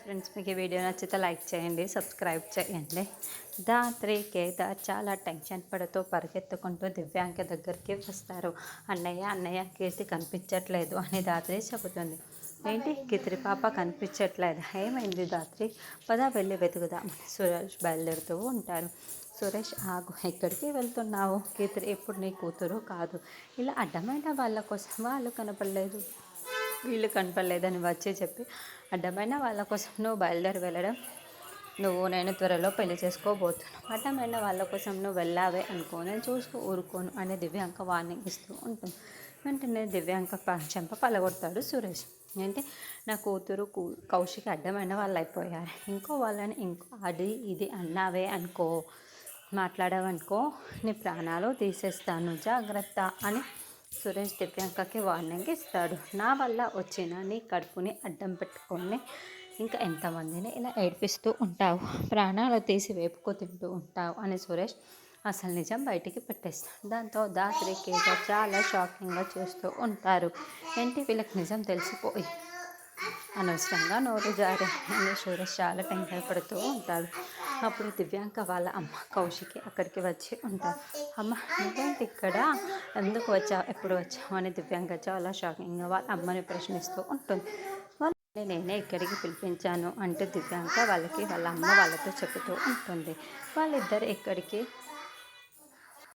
Friends, మీకు ఈ video నచ్చితే లైక్ చేయండి, సబ్స్క్రైబ్ చేయండి. దాత్రి కేదార్ చాలా టెన్షన్ పడుతూ పరిగెత్తుకుంటూ దివ్యాంక దగ్గరికి వస్తారు. అన్నయ్య అన్నయ్య కీర్తి కనిపించట్లేదు అని దాత్రి చెబుతుంది. ఏంటి కీర్తి పాప కనిపించట్లేదు, ఏమైంది దాత్రి, పద వెళ్ళి వెతుకుదామని సురేష్ బయలుదేరుతూ ఉంటారు. సురేష్ ఆగు, ఎక్కడికి వెళ్తున్నావు? కీర్తి ఇప్పుడు నీ కూతురు కాదు. ఇలా అడ్డమైన వాళ్ళ కోసం వాళ్ళు కనపడలేదు, వీళ్ళు కనపడలేదని వచ్చి చెప్పి అడ్డమైన వాళ్ళ కోసం నువ్వు బయలుదేరి వెళ్ళడం, నేను త్వరలో పెళ్లి చేసుకోబోతున్నాను, అడ్డమైన వాళ్ళ కోసం నువ్వు వెళ్ళావే అనుకో, నేను చూస్తూ ఊరుకోను అని దివ్యాంక వార్నింగ్ ఇస్తూ ఉంటుంది. వెంటనే దివ్యాంక చెంప పలగొడతాడు సురేష్. ఏంటి, నా కూతురు కౌశికి అడ్డమైన వాళ్ళు అయిపోయారు, ఇంకో వాళ్ళని ఇంకో అది ఇది అన్నావే అనుకో, మాట్లాడావనుకో, నీ ప్రాణాలు తీసేస్తాను, జాగ్రత్త అని సురేష్ దివ్యాంకకి వార్నింగ్ ఇస్తాడు. నా వల్ల వచ్చిన నీ కడుపుని అడ్డం పెట్టుకొని ఇంకా ఎంతమందిని ఇలా ఏడిపిస్తూ ఉంటావు, ప్రాణాలు తీసి వేపుకు తింటూ ఉంటావు అని సురేష్ అసలు నిజం బయటికి పెట్టేస్తాడు. దాంతో దాత్రి కేదార్ చాలా షాకింగ్గా చూస్తూ ఉంటారు. ఏంటి వీళ్ళకి నిజం తెలిసిపోయి అనవసరంగా నోరు జారి అని సురేష్ చాలా టెన్షన్ పడుతూ ఉంటాడు. అప్పుడు దివ్యాంక వాళ్ళ అమ్మ కౌశికి అక్కడికి వచ్చి ఉంటారు. అమ్మ నువ్వేంటి ఇక్కడ, ఎందుకు వచ్చావు, ఎప్పుడు వచ్చావు అని దివ్యాంక చాలా షాకింగ్గా వాళ్ళ అమ్మని ప్రశ్నిస్తూ ఉంటుంది. నేనే ఇక్కడికి పిలిపించాను అంటే దివ్యాంక వాళ్ళ అమ్మ వాళ్ళతో చెబుతూ ఉంటుంది. వాళ్ళిద్దరు ఎక్కడికి